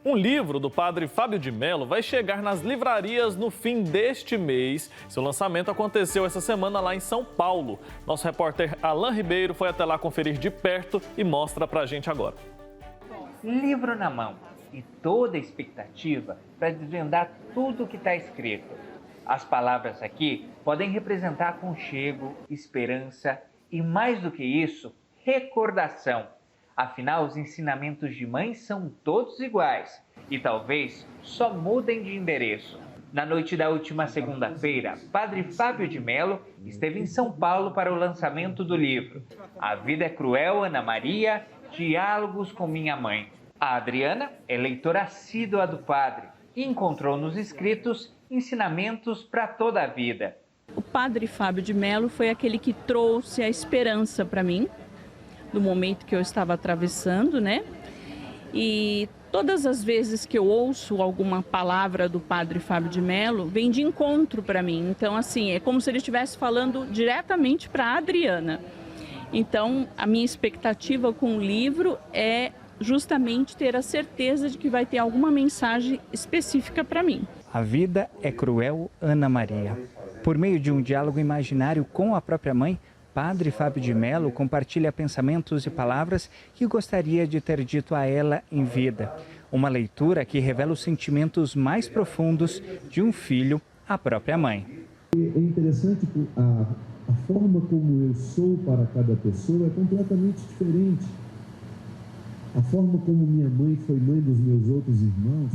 Um livro do padre Fábio de Mello vai chegar nas livrarias no fim deste mês. Seu lançamento aconteceu essa semana lá em São Paulo. Nosso repórter Alan Ribeiro foi até lá conferir de perto e mostra pra gente agora. Livro na mão e toda a expectativa para desvendar tudo o que está escrito. As palavras aqui podem representar aconchego, esperança e, mais do que isso, recordação. Afinal, os ensinamentos de mãe são todos iguais e talvez só mudem de endereço. Na noite da última segunda-feira, Padre Fábio de Mello esteve em São Paulo para o lançamento do livro A Vida é Cruel, Ana Maria, Diálogos com Minha Mãe. A Adriana é leitora assídua do padre e encontrou nos escritos ensinamentos para toda a vida. O Padre Fábio de Mello foi aquele que trouxe a esperança para mim, do momento que eu estava atravessando, né? E todas as vezes que eu ouço alguma palavra do Padre Fábio de Mello, vem de encontro para mim. Então, assim, é como se ele estivesse falando diretamente para a Adriana. Então, a minha expectativa com o livro é justamente ter a certeza de que vai ter alguma mensagem específica para mim. A Vida é Cruel, Ana Maria. Por meio de um diálogo imaginário com a própria mãe, Padre Fábio de Mello compartilha pensamentos e palavras que gostaria de ter dito a ela em vida. Uma leitura que revela os sentimentos mais profundos de um filho à própria mãe. É interessante que a forma como eu sou para cada pessoa é completamente diferente. A forma como minha mãe foi mãe dos meus outros irmãos,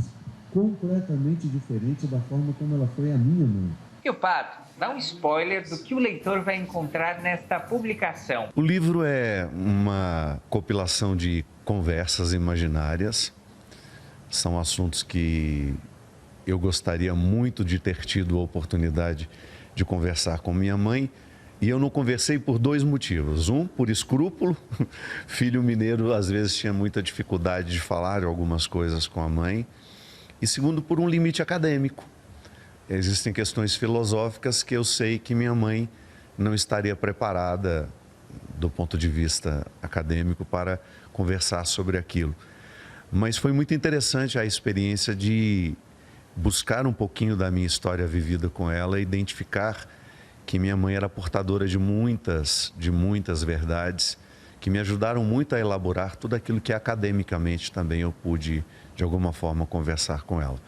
completamente diferente da forma como ela foi a minha mãe. E o padre dá um spoiler do que o leitor vai encontrar nesta publicação. O livro é uma compilação de conversas imaginárias. São assuntos que eu gostaria muito de ter tido a oportunidade de conversar com minha mãe. E eu não conversei por dois motivos. Um, por escrúpulo. Filho mineiro, às vezes, tinha muita dificuldade de falar algumas coisas com a mãe. E segundo, por um limite acadêmico. Existem questões filosóficas que eu sei que minha mãe não estaria preparada do ponto de vista acadêmico para conversar sobre aquilo. Mas foi muito interessante a experiência de buscar um pouquinho da minha história vivida com ela e identificar que minha mãe era portadora de muitas verdades que me ajudaram muito a elaborar tudo aquilo que academicamente também eu pude, de alguma forma, conversar com ela.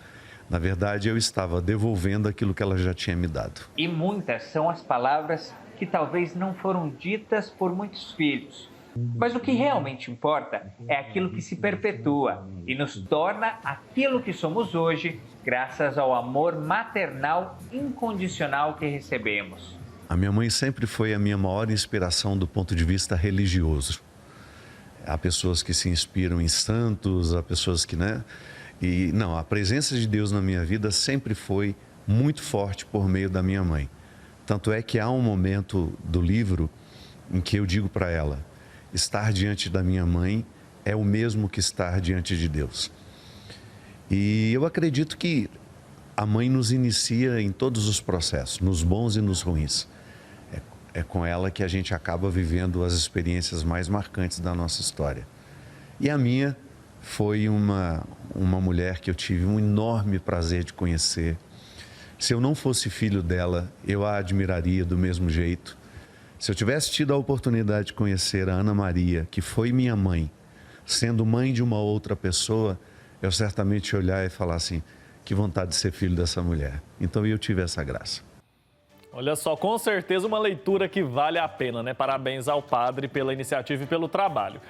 Na verdade, eu estava devolvendo aquilo que ela já tinha me dado. E muitas são as palavras que talvez não foram ditas por muitos filhos. Mas o que realmente importa é aquilo que se perpetua e nos torna aquilo que somos hoje, graças ao amor maternal incondicional que recebemos. A minha mãe sempre foi a minha maior inspiração do ponto de vista religioso. Há pessoas que se inspiram em santos, há pessoas que, E não, a presença de Deus na minha vida sempre foi muito forte por meio da minha mãe. Tanto é que há um momento do livro em que eu digo para ela, estar diante da minha mãe é o mesmo que estar diante de Deus. E eu acredito que a mãe nos inicia em todos os processos, nos bons e nos ruins. É com ela que a gente acaba vivendo as experiências mais marcantes da nossa história. E a minha foi uma mulher que eu tive um enorme prazer de conhecer. Se eu não fosse filho dela, eu a admiraria do mesmo jeito. Se eu tivesse tido a oportunidade de conhecer a Ana Maria, que foi minha mãe, sendo mãe de uma outra pessoa, eu certamente ia olhar e falar assim, que vontade de ser filho dessa mulher. Então eu tive essa graça. Olha só, com certeza uma leitura que vale a pena, né? Parabéns ao padre pela iniciativa e pelo trabalho.